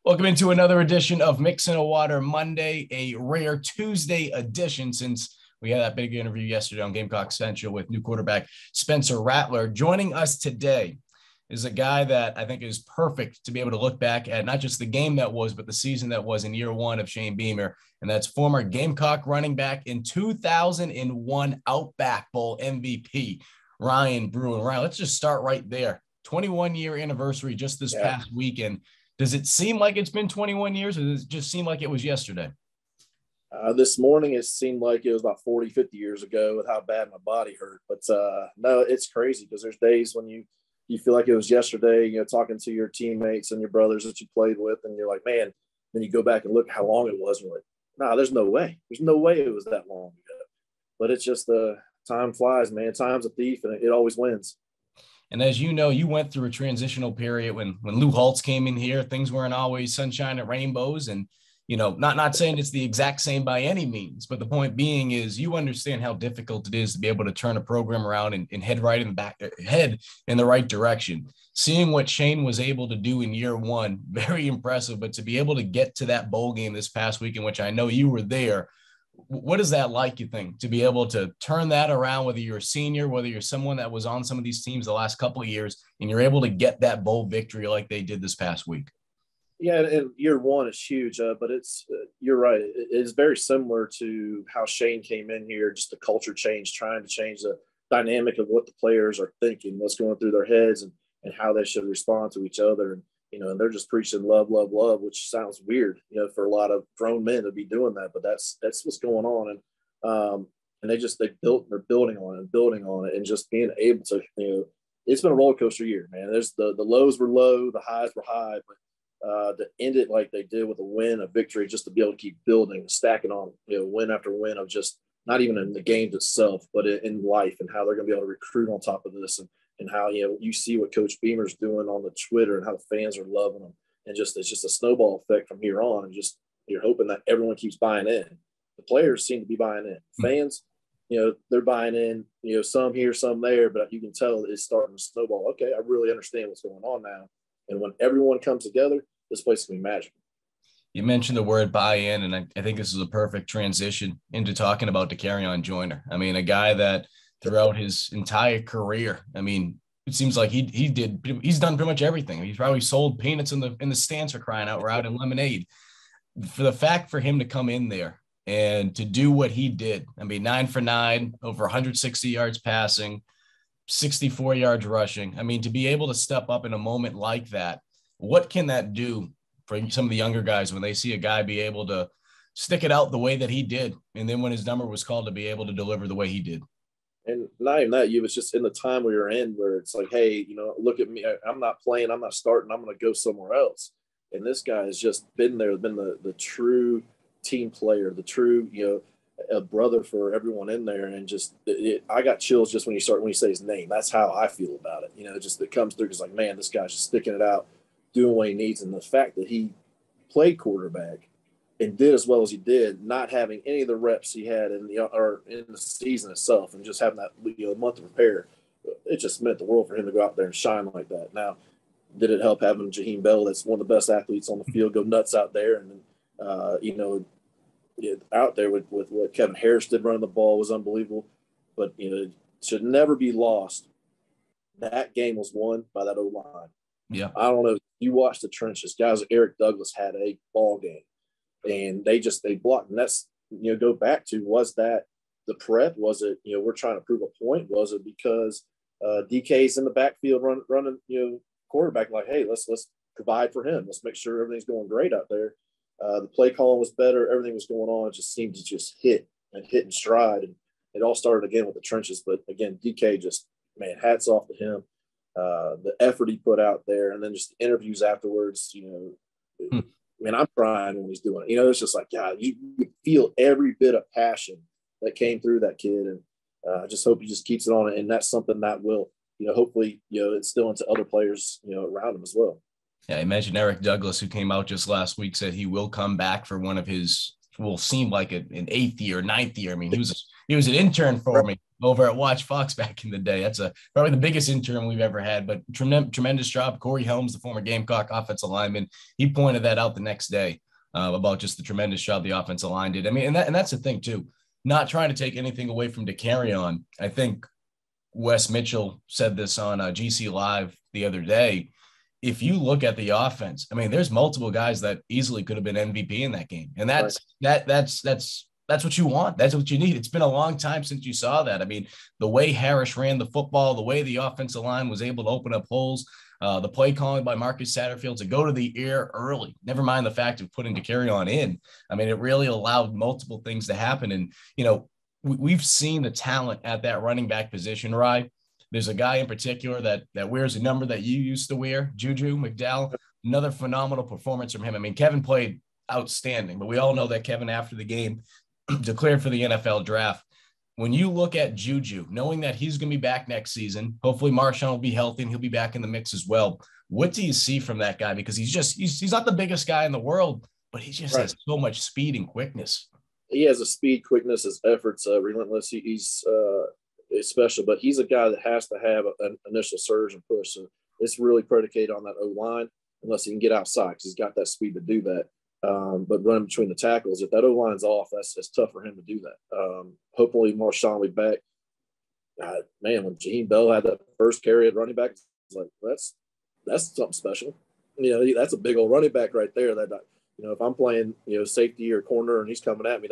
Welcome into another edition of Mixing a Water Monday, a rare Tuesday edition since we had that big interview yesterday on Gamecock Central with new quarterback Spencer Rattler. Joining us today is a guy that I think is perfect to be able to look back at not just the game that was, but the season that was in year one of Shane Beamer, and that's former Gamecock running back in 2001 Outback Bowl MVP, Ryan Brewer. Ryan, let's just start right there. 21-year anniversary just this past weekend. Does it seem like it's been 21 years, or does it just seem like it was yesterday? This morning, it seemed like it was about 40, 50 years ago with how bad my body hurt. But no, it's crazy because there's days when you feel like it was yesterday, talking to your teammates and your brothers that you played with, and you're like, man, then you go back and look how long it was. And you're like, nah, there's no way. There's no way it was that long ago. But it's just time flies, man. Time's a thief, and it always wins. And as you know, you went through a transitional period when Lou Holtz came in here. Things weren't always sunshine and rainbows. And, not saying it's the exact same by any means, but the point being is you understand how difficult it is to be able to turn a program around and head in the right direction. Seeing what Shane was able to do in year one, very impressive. But to be able to get to that bowl game this past week, in which I know you were there, what is that like, you think, to be able to turn that around, whether you're a senior, whether you're someone that was on some of these teams the last couple of years, and you're able to get that bowl victory like they did this past week? Yeah, and year one is huge, but it's you're right. It is very similar to how Shane came in here, just the culture change, trying to change the dynamic of what the players are thinking, what's going through their heads, and how they should respond to each other. And they're just preaching love, love, love, which sounds weird, for a lot of grown men to be doing that, but that's what's going on. And they're building on it, and just being able to, it's been a roller coaster year, man. There's the lows were low, the highs were high, but to end it like they did with a victory, just to be able to keep building, stacking on, win after win of just not even in the games itself, but in life, and how they're going to be able to recruit on top of this, and how, you see what Coach Beamer's doing on the Twitter and how the fans are loving them. And it's just a snowball effect from here on. And just, you're hoping that everyone keeps buying in. The players seem to be buying in. Fans, they're buying in, some here, some there, but you can tell it's starting to snowball. Okay, I really understand what's going on now. And when everyone comes together, this place can be magical. You mentioned the word buy-in, and I think this is a perfect transition into talking about DeCarrion Joyner. I mean, a guy that throughout his entire career, I mean, it seems like he's done pretty much everything. He's probably sold peanuts in the stands, for crying out loud, and lemonade. For him to come in there and to do what he did, I mean, 9 for 9, over 160 yards passing, 64 yards rushing. I mean, to be able to step up in a moment like that, what can that do for some of the younger guys when they see a guy be able to stick it out the way that he did, and then when his number was called, to be able to deliver the way he did? And not even that, you was just in the time we were in where it's like, hey, look at me. I'm not playing. I'm not starting. I'm going to go somewhere else. And this guy has just been there, been the true team player, the true, a brother for everyone in there. And just, I got chills just when you say his name. That's how I feel about it. Just it comes through because, like, man, this guy's just sticking it out, doing what he needs. And the fact that he played quarterback and did as well as he did, not having any of the reps he had in the season itself, and just having that month to prepare, it just meant the world for him to go out there and shine like that. Now, did it help having Jaheim Bell, that's one of the best athletes on the field, go nuts out there, and out there with what Kevin Harris did running the ball was unbelievable. But it should never be lost. That game was won by that O-line. Yeah, I don't know. You watch the trenches. Guys like Eric Douglas had a ball game. And they blocked. And that's, go back to, was that the prep? Was it, we're trying to prove a point? Was it because DK's in the backfield running, quarterback, like, hey, let's provide for him. Let's make sure everything's going great out there. The play calling was better. Everything was going on. It just seemed to just hit in stride. And it all started again with the trenches. But again, DK just, man, hats off to him. The effort he put out there, and then just the interviews afterwards, Man, I'm crying when he's doing it. It's just like, God, you feel every bit of passion that came through that kid. And I just hope he just keeps it on it. And that's something that will, hopefully, instill into other players, around him as well. Yeah, I mentioned Eric Douglas, who came out just last week, said he will come back for one of his, will seem like an 8th year, 9th year. I mean, he was an intern for me over at Watch Fox back in the day. That's probably the biggest intern we've ever had, but tremendous job. Corey Helms, the former Gamecock offensive lineman, he pointed that out the next day about just the tremendous job the offensive line did. I mean, and that's the thing too, not trying to take anything away from DeCarrion. I think Wes Mitchell said this on GC Live the other day. If you look at the offense, I mean, there's multiple guys that easily could have been MVP in that game. And that's what you want. That's what you need. It's been a long time since you saw that. I mean, the way Harris ran the football, the way the offensive line was able to open up holes, the play calling by Marcus Satterfield to go to the air early, never mind the fact of putting DeCarrion in. I mean, it really allowed multiple things to happen. And, you know, we've seen the talent at that running back position, Rye. There's a guy in particular that wears a number that you used to wear, Juju McDowell. Another phenomenal performance from him. I mean, Kevin played outstanding, but we all know that Kevin, after the game, declared for the NFL draft. When you look at Juju, knowing that he's going to be back next season, hopefully Marshawn will be healthy and he'll be back in the mix as well. What do you see from that guy? Because he's not the biggest guy in the world, but he just has so much speed and quickness. He has a speed, quickness, his efforts relentless. He's special, but he's a guy that has to have an initial surge and push. And it's really predicated on that O-line, unless he can get outside, because he's got that speed to do that. But running between the tackles, if that O-line's off, it's tough for him to do that. Hopefully Marshawn will be back. Man, when Jaheim Bell had that first carry at running back, it's like, that's something special. You know, that's a big old running back right there. That, you know, if I'm playing, you know, safety or corner and he's coming at me,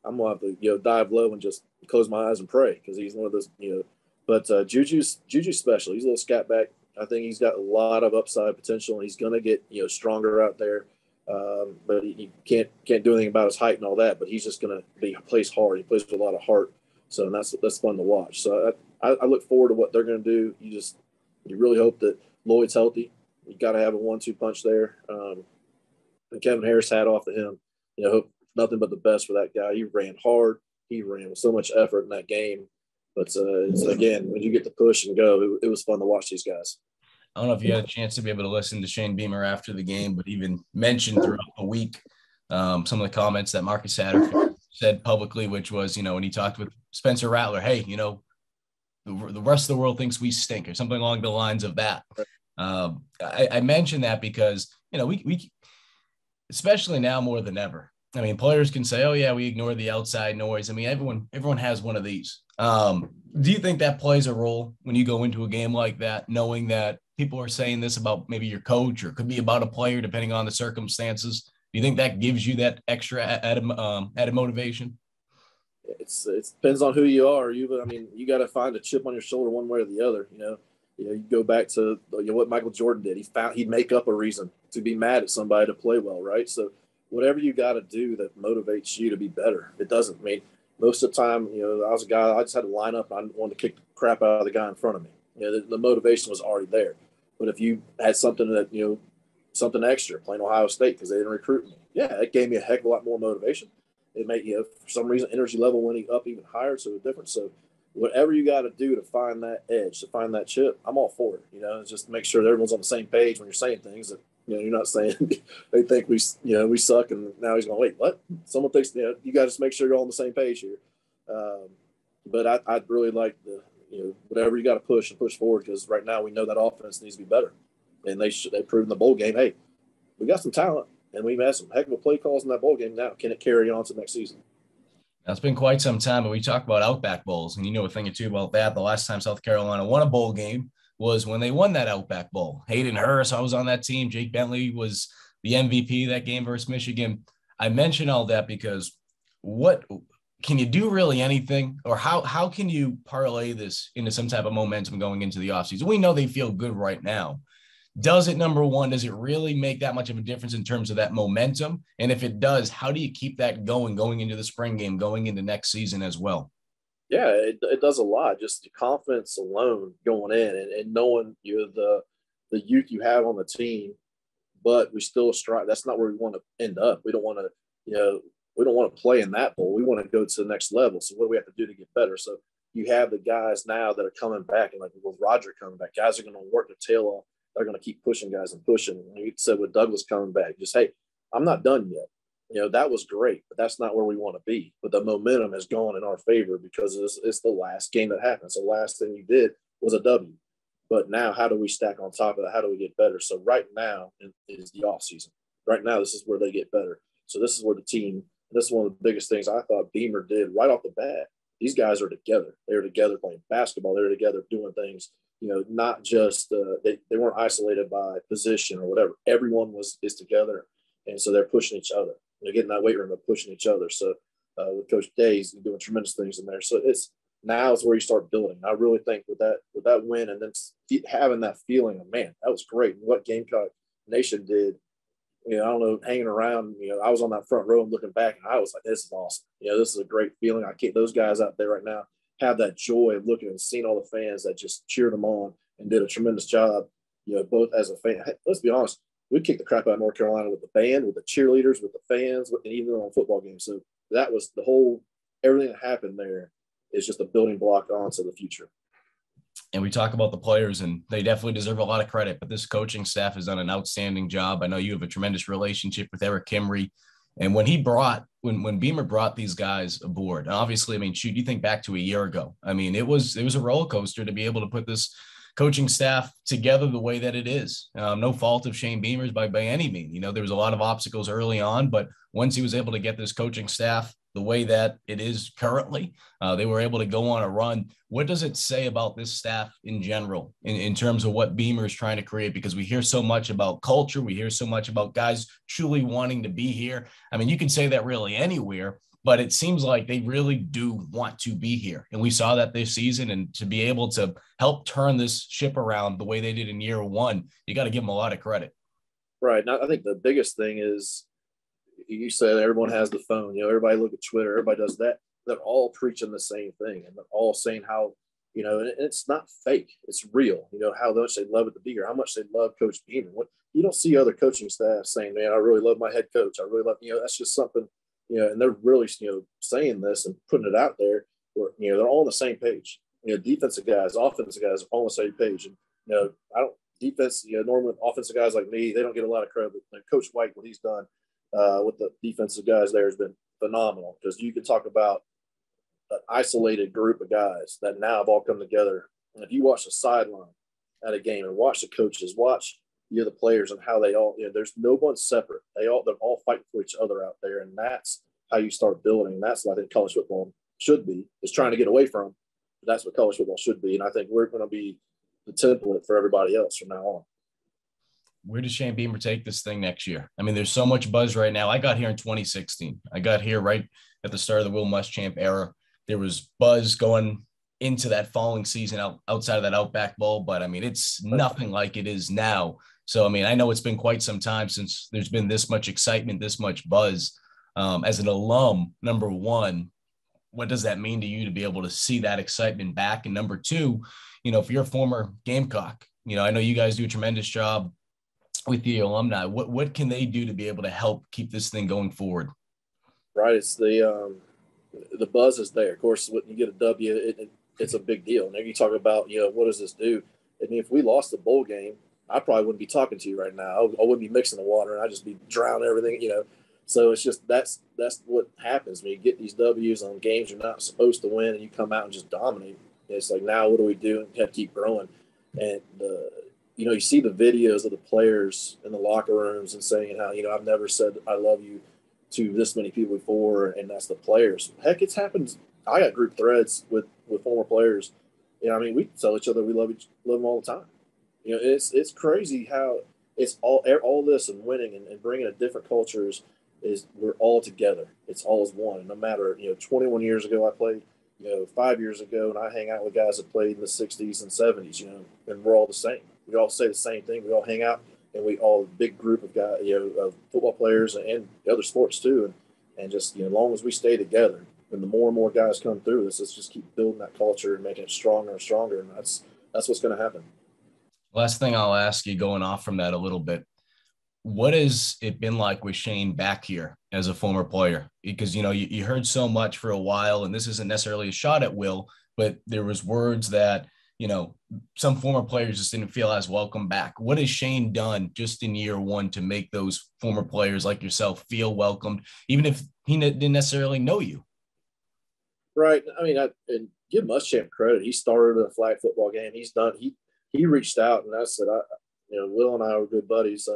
I'm going to have to, you know, dive low and just close my eyes and pray, because he's one of those, you know. But Juju's special. He's a little scat back. I think he's got a lot of upside potential, and he's going to get, you know, stronger out there. But he can't do anything about his height and all that. But he's just going to plays hard. He plays with a lot of heart. So that's fun to watch. So I look forward to what they're going to do. You really hope that Lloyd's healthy. You got to have a 1-2 punch there. And Kevin Harris, hat off to him. You know, hope nothing but the best for that guy. He ran hard. He ran with so much effort in that game. But again, when you get to push and go, it was fun to watch these guys. I don't know if you had a chance to be able to listen to Shane Beamer after the game, but even mentioned throughout the week some of the comments that Marcus Satterfield said publicly, which was, you know, when he talked with Spencer Rattler, hey, you know, the rest of the world thinks we stink, or something along the lines of that. I mentioned that because, you know, we especially now more than ever. I mean, players can say, oh, yeah, we ignore the outside noise. I mean, everyone has one of these. Do you think that plays a role when you go into a game like that, knowing that people are saying this about maybe your coach, or it could be about a player, depending on the circumstances? Do you think that gives you that extra added motivation? It depends on who you are. I mean, you got to find a chip on your shoulder one way or the other. You go back to what Michael Jordan did. He'd make up a reason to be mad at somebody to play well, right? So whatever you got to do that motivates you to be better. It doesn't. I mean, most of the time, I was a guy, I just had to line up and I wanted to kick the crap out of the guy in front of me. The motivation was already there. But if you had something that, something extra, playing Ohio State because they didn't recruit me, yeah, it gave me a heck of a lot more motivation. It made, for some reason, energy level went up even higher, so it's different. So whatever you got to do to find that edge, to find that chip, I'm all for it. It's just make sure that everyone's on the same page when you're saying things that, you're not saying they think we suck, and now he's going, wait, what? Someone thinks, you got to just make sure you're all on the same page here. But I'd really like whatever you got to push forward, because right now we know that offense needs to be better. And they proved in the bowl game, hey, we got some talent, and we've had some heck of a play calls in that bowl game now. Can it carry on to next season? Now, it's been quite some time, but we talk about Outback Bowls, and you know a thing or two about that. The last time South Carolina won a bowl game was when they won that Outback Bowl. Hayden Hurst, I was on that team. Jake Bentley was the MVP that game versus Michigan. I mention all that because what can you do really anything, or how can you parlay this into some type of momentum going into the offseason? We know they feel good right now. Does it, number one, does it really make that much of a difference in terms of that momentum? And if it does, how do you keep that going into the spring game, going into next season as well? Yeah, it does a lot. Just the confidence alone going in and knowing the youth you have on the team, but we still strive. That's not where we want to end up. We don't want to, we don't want to play in that bowl. We want to go to the next level. So what do we have to do to get better? So you have the guys now that are coming back, and like with Roger coming back, guys are going to work their tail off. They're going to keep pushing guys and pushing. And you said with Douglas coming back, just, hey, I'm not done yet. That was great, but that's not where we want to be. But the momentum has gone in our favor because it's the last game that happened. So the last thing you did was a W. But now, how do we stack on top of that? How do we get better? So right now is the off season. Right now, this is where they get better. So this is where the team. This is one of the biggest things I thought Beamer did right off the bat. These guys are together. They're together playing basketball. They're together doing things. Not just they weren't isolated by position or whatever. Everyone is together, and so they're pushing each other. They're getting that weight room of pushing each other. So with Coach Day, he's doing tremendous things in there. So now is where you start building. I really think with that win and then having that feeling of, man, that was great. And what Gamecock Nation did, I don't know, hanging around, I was on that front row and looking back, and I was like, this is awesome. This is a great feeling. I can't, those guys out there right now have that joy of looking and seeing all the fans that just cheered them on and did a tremendous job, both as a fan. Hey, let's be honest, we kicked the crap out of North Carolina with the band, with the cheerleaders, with the fans, and even on football games. So that was the whole, everything that happened there is just a building block onto the future. And we talk about the players, and they definitely deserve a lot of credit, but this coaching staff has done an outstanding job. I know you have a tremendous relationship with Eric Kimry. And when Beamer brought these guys aboard, and obviously, shoot, you think back to a year ago. It was a roller coaster to be able to put this coaching staff together the way that it is. No fault of Shane Beamer's by any means. There was a lot of obstacles early on, but once he was able to get this coaching staff the way that it is currently, they were able to go on a run. What does it say about this staff in general in terms of what Beamer is trying to create? Because we hear so much about culture. We hear so much about guys truly wanting to be here. You can say that really anywhere, but it seems like they really do want to be here. And we saw that this season, and to be able to help turn this ship around the way they did in year one, you got to give them a lot of credit. Right. Now, I think the biggest thing is, you said everyone has the phone, everybody look at Twitter, everybody does that. They're all preaching the same thing, and they're all saying how, and it's not fake. It's real, how much they love it to be here, how much they love Coach Beamer. You don't see other coaching staff saying, man, I really love my head coach. I really love, that's just something, and they're really, saying this and putting it out there where, they're all on the same page. Defensive guys, offensive guys are all on the same page. And, defense, normally offensive guys like me, they don't get a lot of credit. But Coach White, what he's done with the defensive guys there has been phenomenal, because you can talk about an isolated group of guys that now have all come together. And if you watch the sideline at a game and watch the coaches, watch the players and how they all, there's no one separate. They're all fighting for each other out there, and that's how you start building. And that's what I think college football should be, is trying to get away from. But that's what college football should be, and I think we're going to be the template for everybody else from now on. Where does Shane Beamer take this thing next year? There's so much buzz right now. I got here in 2016. I got here right at the start of the Will Muschamp era. There was buzz going into that following season outside of that Outback Bowl, but it's nothing like it is now. So, I know it's been quite some time since there's been this much excitement, this much buzz. As an alum, number one, what does that mean to you to be able to see that excitement back? And number two, if you're a former Gamecock, I know you guys do a tremendous job with the alumni. What can they do to be able to help keep this thing going forward? Right. It's the buzz is there. Of course, when you get a W, it's a big deal. Now you talk about, what does this do? And if we lost the bowl game, I probably wouldn't be talking to you right now. I wouldn't be mixing the water, and I'd just be drowning everything, So it's just that's what happens when you get these W's on games you're not supposed to win, and you come out and just dominate. It's like, now what do we do? And you have to keep growing. And you see the videos of the players in the locker rooms and saying how, I've never said I love you to this many people before, and that's the players. Heck, it's happened. I got group threads with former players. We tell each other we love them all the time. It's crazy how it's all this and winning and bringing a different cultures is we're all together. It's all as one. And no matter, 21 years ago I played, 5 years ago, and I hang out with guys that played in the 60s and 70s, and we're all the same. We all say the same thing. We all hang out, and we all a big group of guys, of football players and other sports too. And just, as long as we stay together, and the more and more guys come through this, let's just keep building that culture and making it stronger and stronger. And that's what's going to happen. Last thing I'll ask you, going off from that a little bit, what has it been like with Shane back here as a former player? Because, you heard so much for a while, and this isn't necessarily a shot at Will, but there was words that some former players just didn't feel as welcome back. What has Shane done just in year one to make those former players like yourself feel welcomed, even if he didn't necessarily know you? Right. I mean, and give Muschamp credit. He started a flag football game. He reached out, and I said, Will and I were good buddies.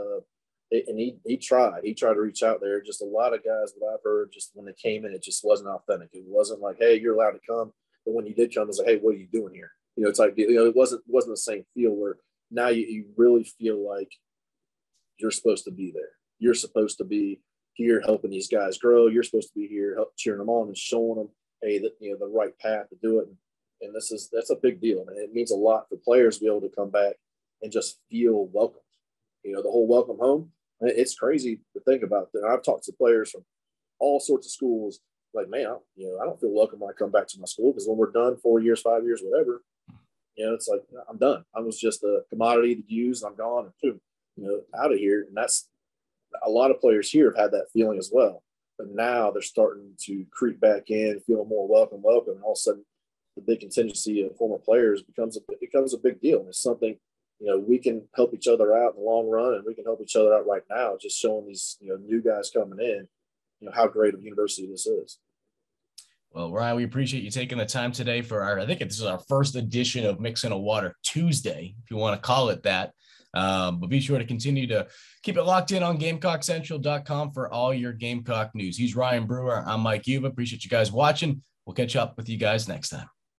And he tried to reach out there. Just a lot of guys that I've heard, just when they came in, it just wasn't authentic. It wasn't like, hey, you're allowed to come. But when you did come, it was like, hey, what are you doing here? It's like, it wasn't the same feel where now you really feel like you're supposed to be there. You're supposed to be here helping these guys grow. You're supposed to be here cheering them on and showing them, hey, the right path to do it. And that's a big deal. And it means a lot for players to be able to come back and just feel welcome. The whole welcome home. It's crazy to think about that. I've talked to players from all sorts of schools. Like, man, I don't feel welcome when I come back to my school, because when we're done 4 years, 5 years, whatever, it's like, I'm done. I was just a commodity to use, and I'm gone, and boom, out of here. And that's a lot of players here have had that feeling as well. But now they're starting to creep back in, feel more welcome, and all of a sudden, the big contingency of former players becomes a big deal. And it's something, we can help each other out in the long run, and we can help each other out right now, just showing these, new guys coming in, how great of a university this is. Well, Ryan, we appreciate you taking the time today for I think this is our first edition of Mixing a Water Tuesday, if you want to call it that. But be sure to continue to keep it locked in on GamecockCentral.com for all your Gamecock news. He's Ryan Brewer. I'm Mike Yuba. Appreciate you guys watching. We'll catch up with you guys next time.